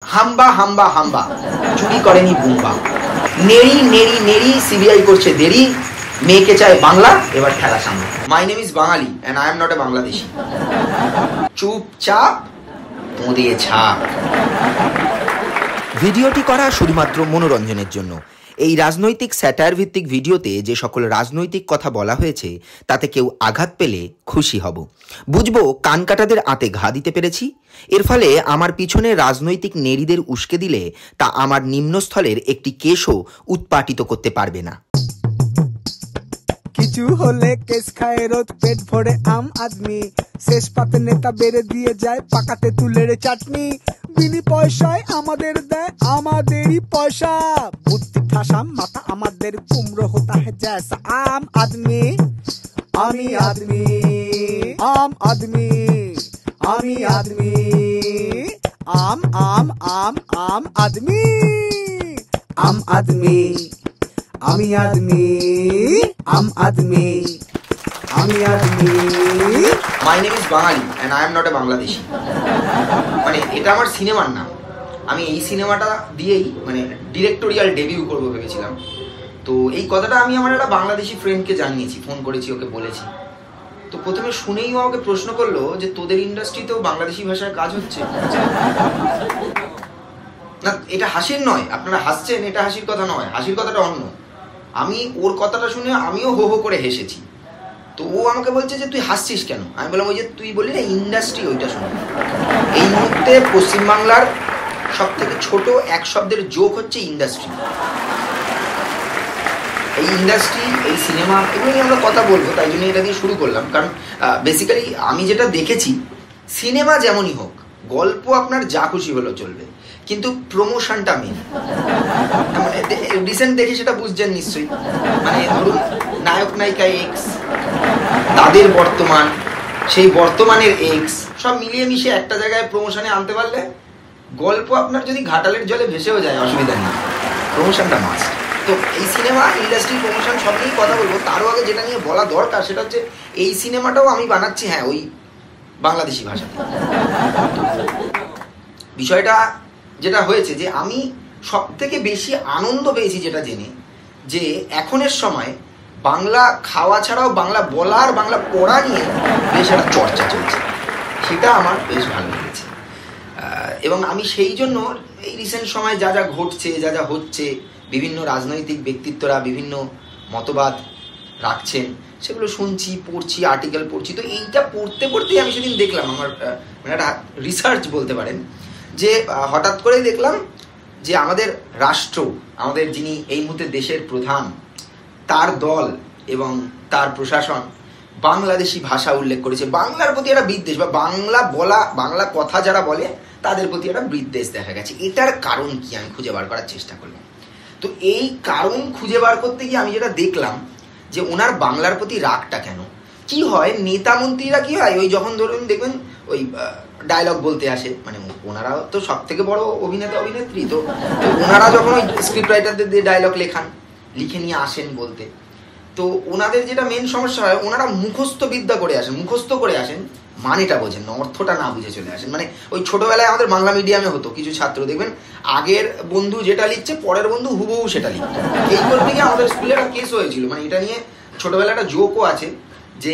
হাম্বা হাম্বা হাম্বা চুরি করেনি বুম্বা, নেড়ি নেড়ি নেড়ি সিবিআই করছে দেরি, মেয়েকে চায় বাংলা এবার খেলা সামনে। My name is Bangali and I am not a Bangladeshi. চুপচাপ দিয়ে ছাপ। ভিডিওটি করা শুধুমাত্র মনোরঞ্জনের জন্য। এই রাজনৈতিক স্যাটায়ার ভিত্তিক ভিডিওতে যে সকল রাজনৈতিক কথা বলা হয়েছে তাতে কেউ আঘাত পেলে খুশি হব। বুঝবো কানকাটাদের আঁতে ঘা দিতে পেরেছি। এর ফলে আমার পিছনে রাজনৈতিক নেড়িদের উস্কে দিলে তা আমার নিম্নস্থলের একটি কেশও উৎপাটিত করতে পারবে না। কিছু হলে কেস খায় রোদ, পেট ভরে আম আদমি, শেষ পাতে নেতা বেড়ে দিয়ে যায় পাকাতে তুলের চাটনি, বিনি পয়সায় আমাদের দেয় আমাদেরই পয়সা, বুদ্ধি ঠাসা মাথা আমাদের, কুমড়ো হতা है जैसा आम आदमी, আমি আদমি আম আদমি, আমি আদমি আম আম আম আম আদমি, আম আদমি, আমি আদমি আম আদমি, আমি আদমি। My name is Bangali and I am not a Bangladeshi. মানে এটা আমার সিনেমার নাম। আমি এই সিনেমাটা দিয়েই মানে ডিরেক্টোরিয়াল ডেবিউ করবো ভেবেছিলাম। তো এই কথাটা আমি আমার একটা বাংলাদেশি ফ্রেন্ডকে জানিয়েছি, ফোন করেছি, ওকে বলেছি। তো প্রথমে শুনেই ও আমাকে প্রশ্ন করলো যে তোদের ইন্ডাস্ট্রিতেও বাংলাদেশি ভাষায় কাজ হচ্ছে না। এটা হাসির নয়, আপনারা হাসছেন, এটা হাসির কথা নয়, হাসির কথাটা অন্য। আমি ওর কথাটা শুনে আমিও হো হো করে হেসেছি। তো ও আমাকে বলছে যে তুই হাসছিস কেন? আমি বললাম ওই যে তুই বললি না ইন্ডাস্ট্রি, ওইটা শুনে। এই মুহূর্তে পশ্চিমবাংলার সব থেকে ছোট এক শব্দের যোগ হচ্ছে ইন্ডাস্ট্রি। এই ইন্ডাস্ট্রি, এই সিনেমা, এগুলো নিয়ে আমরা কথা বলবো, তাই জন্য এটা দিয়ে শুরু করলাম। কারণ বেসিক্যালি আমি যেটা দেখেছি, সিনেমা যেমনই হোক, গল্প আপনার যা খুশি হলেও চলবে, কিন্তু প্রমোশনটা মেন। মানে রিসেন্ট দেখে সেটা বুঝছেন নিশ্চয়ই। মানে ধরুন নায়ক নায়িকা এক্স, তাদের বর্তমান, সেই বর্তমানের এক্স, সব মিলিয়ে মিশিয়ে একটা জায়গায় প্রমোশনে আনতে পারলে গল্প আপনার যদি ঘাটালের জলে ভেসেও যায় অসুবিধা নেই, প্রমোশনটা মাস্ট। তো এই সিনেমা ইন্ডাস্ট্রি প্রমোশন সব নিয়েই কথা বলবো। তারও আগে যেটা নিয়ে বলা দরকার সেটা হচ্ছে এই সিনেমাটাও আমি বানাচ্ছি, হ্যাঁ, ওই বাংলাদেশি ভাষাতে। বিষয়টা যেটা হয়েছে যে আমি সব থেকে বেশি আনন্দ পেয়েছি যেটা জেনে, যে এখনের সময় বাংলা খাওয়া ছাড়াও বাংলা বলা আর বাংলা পড়া নিয়ে বেশ একটা চর্চা চলছে, সেটা আমার বেশ ভালো লেগেছে। এবং আমি সেই জন্য এই রিসেন্ট সময় যা যা ঘটছে, যা যা হচ্ছে, বিভিন্ন রাজনৈতিক ব্যক্তিত্বরা বিভিন্ন মতবাদ রাখছেন, সেগুলো শুনছি, পড়ছি, আর্টিকেল পড়ছি। তো এইটা পড়তে পড়তেই আমি সেদিন দেখলাম, আমার মানে একটা রিসার্চ বলতে পারেন, যে হঠাৎ করেই দেখলাম যে আমাদের রাষ্ট্র, আমাদের যিনি এই মুহূর্তে দেশের প্রধান, তার দল এবং তার প্রশাসন বাংলাদেশি ভাষা উল্লেখ করেছে। বাংলার প্রতি একটা বিদ্বেষ, বা বাংলা বলা, বাংলা কথা যারা বলে তাদের প্রতি একটা বিদ্বেষ দেখা গেছে। এটার কারণ কি আমি খুঁজে বার করার চেষ্টা করলাম। তো এই কারণ খুঁজে বার করতে গিয়ে আমি যেটা দেখলাম যে ওনার বাংলার প্রতি রাগটা কেন। কি হয়, নেতা মন্ত্রীরা কি হয়, ওই যখন ধরুন দেখবেন ওই ডায়লগ বলতে আসে, মানে ওনারাও তো সব থেকে বড় অভিনেতা অভিনেত্রী, তো ওনারা যখন ওই স্ক্রিপ্ট রাইটারদের দিয়ে ডায়লগ লিখে নিয়ে আসেন বলতে, তো ওনাদের যেটা মেন সমস্যা হয়, ওনারা মুখস্থ বিদ্যা করে আসেন, মুখস্থ করে আসেন, মানেটা বোঝেন না, অর্থটা না বুঝে চলে আসেন। মানে ওই ছোটবেলায় আমাদের বাংলা মিডিয়ামে হতো, কিছু ছাত্র দেখবেন আগের বন্ধু যেটা লিখছে পরের বন্ধু হুবহু সেটা লিখত। এই করতে গিয়ে আমাদের স্কুলে একটা কেস হয়েছিল, মানে এটা নিয়ে ছোটবেলায় একটা জোকও আছে, যে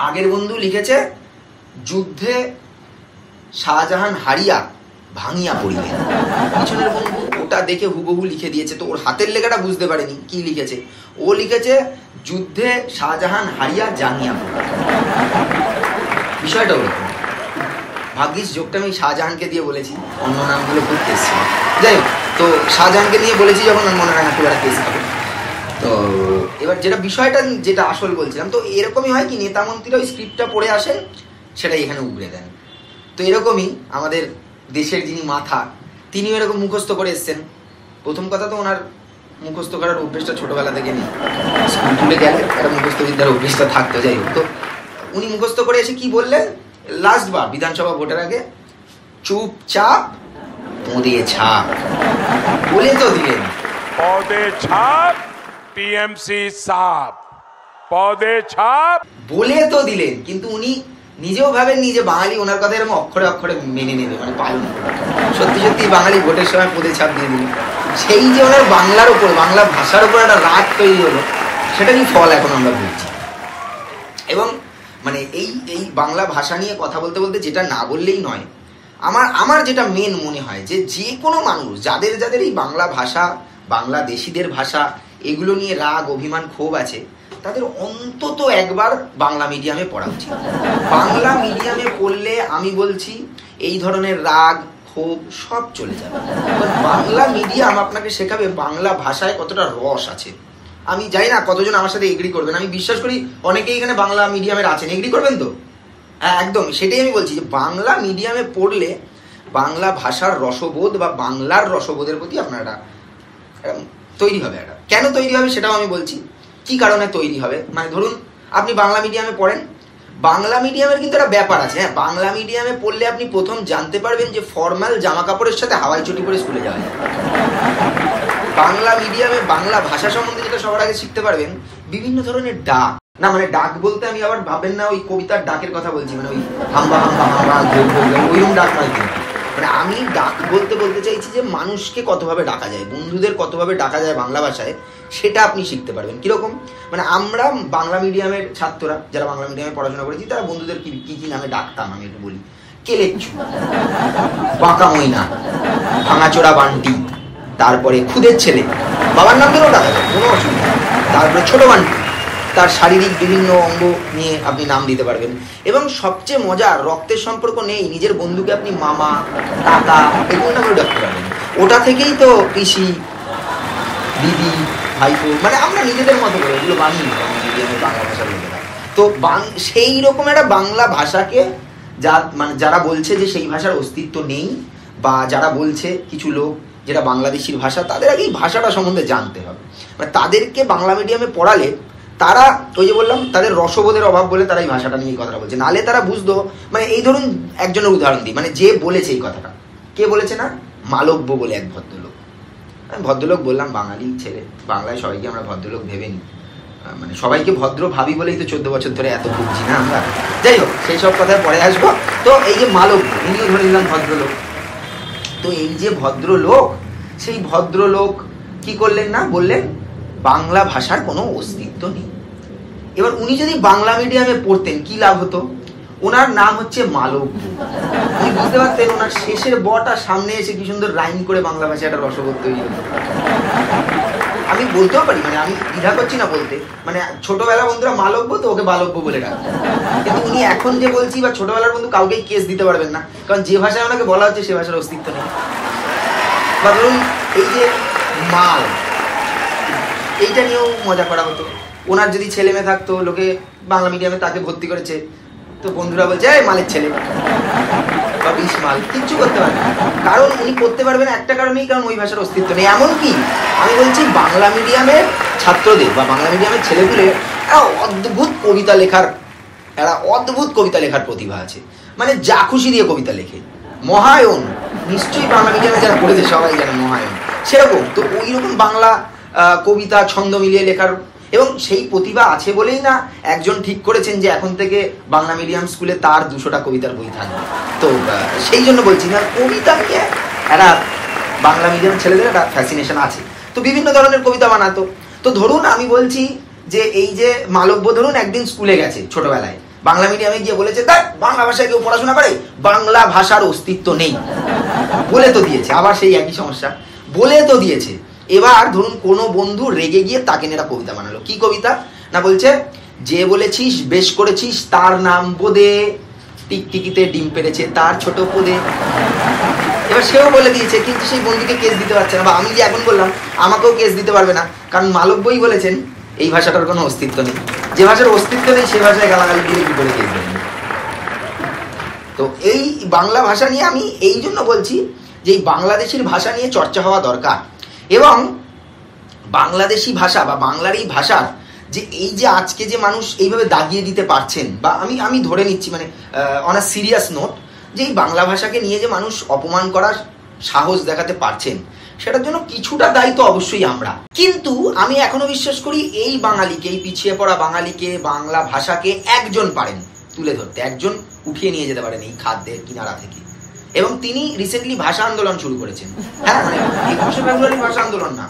আগের বন্ধু লিখেছে যুদ্ধে শাহজাহান হারিয়া ভাঙিয়া পড়িলেন, পিছনের বন্ধু ওটা দেখে হুবহু লিখে দিয়েছে। তো ওর হাতের লেখাটা বুঝতে পারেনি কি লিখেছে, ও লিখেছে যুদ্ধে শাহজাহান হারিয়া জানিয়া পড়িলেন। বিষয়টা ওরকম। ভাগ্যিস যোগটা আমি শাহজাহানকে দিয়ে বলেছি, অন্য নামগুলো খুব কেস ছিল। যাই হোক, তো শাহজাহানকে নিয়ে বলেছি যখন, মনে হয় না খুব একটা কেস হবে। তো এবার যেটা বিষয়টা, যেটা আসল বলছিলাম, তো এরকমই হয় কি, নেতা মন্ত্রীরা ওই স্ক্রিপ্টটা পড়ে আসেন, সেটাই এখানে উগড়ে দেন। তো এরকমই আমাদের দেশের যিনি মাথা, তিনিও এরকম মুখস্থ করে এসছেন। প্রথম কথা তো ওনার মুখস্থ করার অভ্যেসটা ছোটবেলা থেকে নেই, স্কুল টুলে গেলে একটা মুখস্থ বিদ্যার অভ্যেসটা থাকতো। যাই হোক, তো উনি মুখস্থ করে এসে কি বললেন লাস্ট বার বিধানসভা ভোটের আগে, চুপচাপ দিয়ে ছাপ বলে তো দিলেন। পদে ছাপ টিএমসি সাপ, পদে ছাপ বলে তো দিলেন, কিন্তু উনি নিজেও ভাবেন নিজে বাঙালি, ওনার কথা এরকম অক্ষরে অক্ষরে মেনে নেবে, মানে পালন করবে। সত্যি সত্যি বাঙালি ভোটের সময় পদে ছাপ দিয়ে দিল। সেই যে ওনার বাংলার উপর, বাংলা ভাষার উপর একটা রাগ তৈরি হলো, সেটারই ফল এখন আমরা বুঝছি। এবং মানে এই বাংলা ভাষা নিয়ে কথা বলতে বলতে যেটা না বললেই নয়, আমার যেটা মেন মনে হয় যে কোনো মানুষ যাদের এই বাংলা ভাষা, বাংলাদেশিদের ভাষা, এগুলো নিয়ে রাগ, অভিমান, ক্ষোভ আছে, তাদের অন্তত একবার বাংলা মিডিয়ামে পড়া উচিত। বাংলা মিডিয়ামে পড়লে আমি বলছি এই ধরনের রাগ, ক্ষোভ সব চলে যাবে। বাংলা মিডিয়াম আপনাকে শেখাবে বাংলা ভাষায় কতটা রস আছে। আমি জানি না কতজন আমার সাথে এগ্রি করবেন, আমি বিশ্বাস করি অনেকেই এখানে বাংলা মিডিয়ামের আছেন, এগ্রি করবেন তো? হ্যাঁ, একদম সেটাই আমি বলছি যে বাংলা মিডিয়ামে পড়লে বাংলা ভাষার রসবোধ বা বাংলার রসবোধের প্রতি আপনার একটা তৈরি হবে। একটা কেন তৈরি হবে সেটাও আমি বলছি, কি কারণে তৈরি হবে। মানে ধরুন আপনি বাংলা মিডিয়ামে পড়েন, বাংলা মিডিয়ামের কিন্তু একটা ব্যাপার আছে। হ্যাঁ, বাংলা মিডিয়ামে পড়লে আপনি প্রথম জানতে পারবেন যে ফর্মাল জামা কাপড়ের সাথে হাওয়াই চটি পরে স্কুলে যাওয়া যায়। বাংলা মিডিয়ামে বাংলা ভাষা সম্বন্ধে যেটা সবার আগে শিখতে পারবেন, বিভিন্ন ধরনের ডাক। না মানে ডাক বলতে আমি আবার ভাবেন না ওই কবিতার ডাকের কথা বলছি, মানে ওই হাম্বা হাম্বা হাম্বা ওইরকম ডাক নয় কিন্তু। মানে আমি ডাক বলতে চাইছি যে মানুষকে কতভাবে ডাকা যায়, বন্ধুদের কতভাবে ডাকা যায় বাংলা ভাষায়, সেটা আপনি শিখতে পারবেন। কিরকম? মানে আমরা বাংলা মিডিয়ামের ছাত্ররা যারা বাংলা মিডিয়ামে পড়াশোনা করেছি, তারা বন্ধুদের কি নামে ডাকতাম আমি একটু বলি। কেলেচ্ছু, বাঁকা ময়না, ভাঙাচোরা বান্টি, তারপরে খুদের ছেলে, বাবার নাম ধরেও ডাকা যায়, কোনো অসুবিধা নেই। তারপরে ছোট বান্টি, তার শারীরিক বিভিন্ন অঙ্গ নিয়ে আপনি নাম দিতে পারবেন। এবং সবচেয়ে মজার, রক্তের সম্পর্ক নেই, নিজের বন্ধুকে আপনি মামা, কাকা এগুলো নামেও ডাকতে পারবেন। ওটা থেকেই তো পিসি, দিদি, ভাইপো, মানে আমরা নিজেদের মতো করে এগুলো বানিয়ে বাংলা ভাষা বলতে পারি। তো সেই রকম একটা বাংলা ভাষাকে মানে যারা বলছে যে সেই ভাষার অস্তিত্ব নেই, বা যারা বলছে কিছু লোক যেটা বাংলাদেশির ভাষা, তাদের আগে এই ভাষাটা সম্বন্ধে জানতে হবে। মানে তাদেরকে বাংলা মিডিয়ামে পড়ালে তারা, ওই যে বললাম, তাদের রসবোধের অভাব বলে তারা এই ভাষাটা নিয়ে এই কথাটা বলছে। নালে তারা বুঝতো, মানে এই ধরুন একজনের উদাহরণ দিই, মানে যে বলেছে এই কথাটা, কে বলেছে না, মালব্য বলে এক ভদ্রলোক। ভদ্রলোক বললাম, বাঙালি ছেলে, বাংলায় সবাইকে আমরা ভদ্রলোক ভেবে নিই, মানে সবাইকে ভদ্র ভাবি বলেই তো 14 বছর ধরে এত ভুগছি না আমরা। যাই হোক, সেই সব কথায় পরে আসবো। তো এই যে মালব্য, ইনিও ধরে নিলাম ভদ্রলোক। তো এই যে ভদ্রলোক, সেই ভদ্রলোক কি করলেন না, বললেন বাংলা ভাষার কোনো অস্তিত্ব নেই। এবার উনি যদি বাংলা মিডিয়ামে পড়তেন কি লাভ হতো? ওনার নাম হচ্ছে মালব্য। উনি বুঝতে পারতেন ওনার শেষের বটা সামনে এসে কি সুন্দর রাইম করে বাংলা ভাষায় একটা রসবোধ তৈরি হতো। আমি বলতেও পারি, মানে আমি দ্বিধা করছি না বলতে, মানে ছোটবেলা বন্ধুরা মালব্য তো ওকে বালব্য বলে ডাকবে। কিন্তু উনি এখন যে বলছি, বা ছোটবেলার বন্ধু কাউকেই কেস দিতে পারবেন না, কারণ যে ভাষায় ওনাকে বলা হচ্ছে সে ভাষার অস্তিত্ব নেই। বা ধরুন এই যে মাল, এইটা নিয়েও মজা করা হতো। ওনার যদি ছেলে মেয়ে থাকতো, লোকে বাংলা মিডিয়ামে তাকে ভর্তি করেছে, তো বন্ধুরা বলছে এই মালের ছেলে বা বিষ মাল, কিচ্ছু করতে পারবে না। কারণ উনি করতে পারবেন একটা কারণেই, কারণ ওই ভাষার অস্তিত্ব নেই। এমনকি আমি বলছি বাংলা মিডিয়ামের ছাত্রদের বা বাংলা মিডিয়ামের ছেলেগুলো একটা অদ্ভুত কবিতা লেখার প্রতিভা আছে। মানে যা খুশি দিয়ে কবিতা লেখে। মহায়ন, নিশ্চয়ই বাংলা মিডিয়ামে যারা পড়েছে সবাই জানে মহায়ন, সেরকম। তো ওই রকম বাংলা কবিতা ছন্দ মিলিয়ে লেখার, এবং সেই প্রতিভা আছে বলেই না একজন ঠিক করেছেন যে এখন থেকে বাংলা মিডিয়াম স্কুলে তার 200টা কবিতার বই থাকবে। তো সেই জন্য বলছি না, কবিতা নিয়ে একটা বাংলা মিডিয়াম ছেলেদের একটা ফ্যাসিনেশন আছে। তো বিভিন্ন ধরনের কবিতা বানাতো। তো ধরুন আমি বলছি যে এই যে মালব্য ধরুন একদিন স্কুলে গেছে ছোটবেলায়, বাংলা মিডিয়ামে গিয়ে বলেছে দেখ বাংলা ভাষায় কেউ পড়াশোনা করে, বাংলা ভাষার অস্তিত্ব নেই। বলে তো দিয়েছে, আবার সেই একই সমস্যা, বলে তো দিয়েছে। এবার ধরুন কোনো বন্ধু রেগে গিয়ে তাকে নিয়ে একটা কবিতা বানালো। কি কবিতা না, বলছে যে বলেছিস বেশ করেছিস তার নাম বোদে, টিকটিকিতে ডিম পেড়েছে তার ছোট পদে। এবার সেও বলে দিয়েছে, কিন্তু সেই বন্ধুকে কেস দিতে পারছে না, বা আমি যে এখন বললাম আমাকেও কেস দিতে পারবে না, কারণ মালব্যই বলেছেন এই ভাষাটার কোনো অস্তিত্ব নেই। যে ভাষার অস্তিত্ব নেই সে ভাষায় গালাগালি দিয়ে কি করে কেস দেবেন? তো এই বাংলা ভাষা নিয়ে আমি এই জন্য বলছি যে এই বাংলাদেশের ভাষা নিয়ে চর্চা হওয়া দরকার। এবং বাংলাদেশি ভাষা বা বাংলার এই ভাষার যে এই যে আজকে যে মানুষ এইভাবে দাগিয়ে দিতে পারছেন, বা আমি ধরে নিচ্ছি মানে অন আ সিরিয়াস নোট, যে এই বাংলা ভাষাকে নিয়ে যে মানুষ অপমান করার সাহস দেখাতে পারছেন, সেটার জন্য কিছুটা দায়ী তো অবশ্যই আমরা। কিন্তু আমি এখনো বিশ্বাস করি এই বাঙালিকে, এই পিছিয়ে পড়া বাঙালিকে, বাংলা ভাষাকে একজন পারেন, তুলে ধরতে, একজন উঠিয়ে নিয়ে যেতে পারেন এই খাদ্যের কিনারা থেকে। এবং তিনি রিসেন্টলি ভাষা আন্দোলন শুরু করেছেন। হ্যাঁ, মানে 21শে ফেব্রুয়ারি ভাষা আন্দোলন না,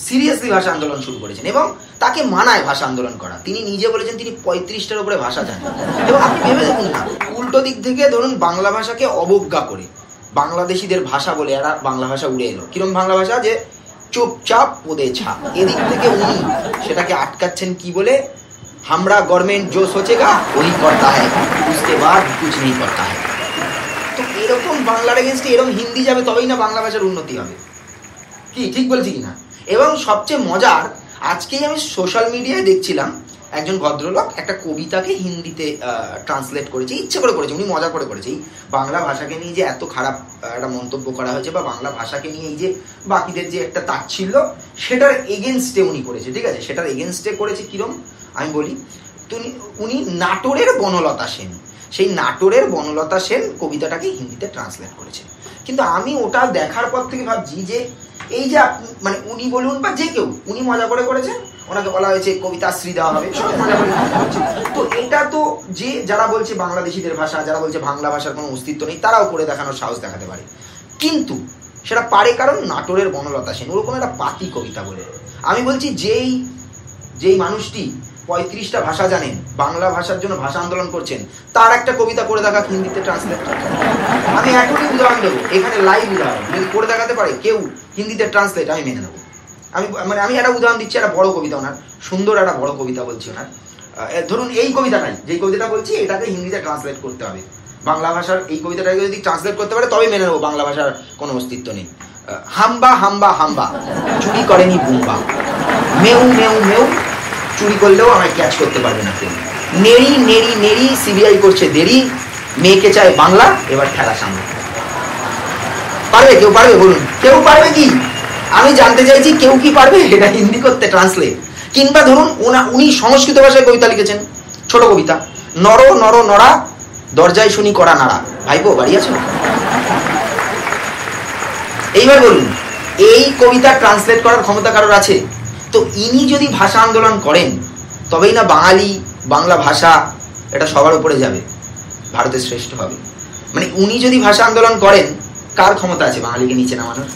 সিরিয়াসলি ভাষা আন্দোলন শুরু করেছেন এবং তাকে মানায় ভাষা আন্দোলন করা। তিনি নিজে বলেছেন তিনি 35টার উপরে ভাষা জানেন। এবং আপনি ভেবে দেখুন না, উল্টো দিক থেকে ধরুন বাংলা ভাষাকে অবজ্ঞা করে বাংলাদেশিদের ভাষা বলে এরা বাংলা ভাষা উড়ে এলো। কিরকম বাংলা ভাষা? যে চুপচাপ পদে ছাপ। এদিক থেকে উনি সেটাকে আটকাচ্ছেন কি বলে? হামরা গভর্নমেন্ট जो सोचेगा वही करता है, उसके बाद कुछ नहीं करता है। তো এরকম বাংলার এগেনস্টে এরকম হিন্দি যাবে, তবেই না বাংলা ভাষার উন্নতি হবে। কি ঠিক বলছি কিনা? এবং সবচেয়ে মজার, আজকেই আমি সোশ্যাল মিডিয়ায় দেখছিলাম একজন ভদ্রলোক একটা কবিতাকে হিন্দিতে ট্রান্সলেট করেছে, ইচ্ছে করে করেছে, উনি মজা করে করেছে। এই বাংলা ভাষাকে নিয়ে যে এত খারাপ একটা মন্তব্য করা হয়েছে, বা বাংলা ভাষাকে নিয়ে এই যে বাকিদের যে একটা তাচ্ছিল্য, সেটার এগেনস্টে উনি করেছে। ঠিক আছে, সেটার এগেনস্টে করেছে কিরম আমি বলি। উনি নাটোরের বনলতা সেন, সেই নাটোরের বনলতা সেন কবিতাটাকে হিন্দিতে ট্রান্সলেট করেছে। কিন্তু আমি ওটা দেখার পর থেকে ভাবছি যে এই যে মানে উনি বলুন বা যে কেউ, উনি মজা করে করেছেন, ওনাকে বলা হয়েছে কবিতাশ্রী দেওয়া হবে, সবাই মজা করে করেছে। তো এটা তো যে যারা বলছে বাংলাদেশিদের ভাষা, যারা বলছে বাংলা ভাষার কোনো অস্তিত্ব নেই, তারাও করে দেখানোর সাহস দেখাতে পারে। কিন্তু সেটা পারে কারণ নাটোরের বনলতা সেন ওরকম একটা পাতি কবিতা বলে। আমি বলছি যেই মানুষটি 35টা ভাষা জানেন, বাংলা ভাষার জন্য ভাষা আন্দোলন করছেন, তার একটা কবিতা করে দেখা হিন্দিতে ট্রান্সলেট। আমি এখনই উদাহরণ দেবো, এখানে লাইভ উদাহরণ, যদি করে দেখাতে পারে কেউ হিন্দিতে ট্রান্সলেট, আমি মেনে নেবো। আমি একটা উদাহরণ দিচ্ছি, একটা বড় কবিতা ওনার, সুন্দর একটা বড় কবিতা বলছি ওনার। ধরুন এই কবিতাটাই, যেই কবিতাটা বলছি, এটাকে হিন্দিতে ট্রান্সলেট করতে হবে। বাংলা ভাষার এই কবিতাটাকে যদি ট্রান্সলেট করতে পারে তবে মেনে নেবো বাংলা ভাষার কোনো অস্তিত্ব নেই। হাম্বা হাম্বা হাম্বা, চুরি করেনি বুম্বা, মেউ মেউ মেউ, চুরি করলেও আমায় ক্যাচ করতে পারবে না কেউ। নেড়ি নেড়ি নেড়ি, সিবিআই করছে দেরি, মেয়েকে চায় বাংলা, এবার খেলা সামনে। পারবে কেউ? পারবে বলুন, কেউ পারবে কি? আমি জানতে চাইছি কেউ কি পারবে এটা হিন্দি করতে ট্রান্সলেট? কিংবা ধরুন উনি সংস্কৃত ভাষায় কবিতা লিখেছেন, ছোট কবিতা, নর নর নড়া, দরজায় শুনি করা নাড়া, ভাইপো বাড়ি আছো? এইবার বলুন, এই কবিতা ট্রান্সলেট করার ক্ষমতা কারোর আছে? তো ইনি যদি ভাষা আন্দোলন করেন তবেই না বাঙালি, বাংলা ভাষা এটা সবার উপরে যাবে, ভারতের শ্রেষ্ঠ হবে। মানে উনি যদি ভাষা আন্দোলন করেন, কার ক্ষমতা আছে বাঙালিকে নিচে নামানোর?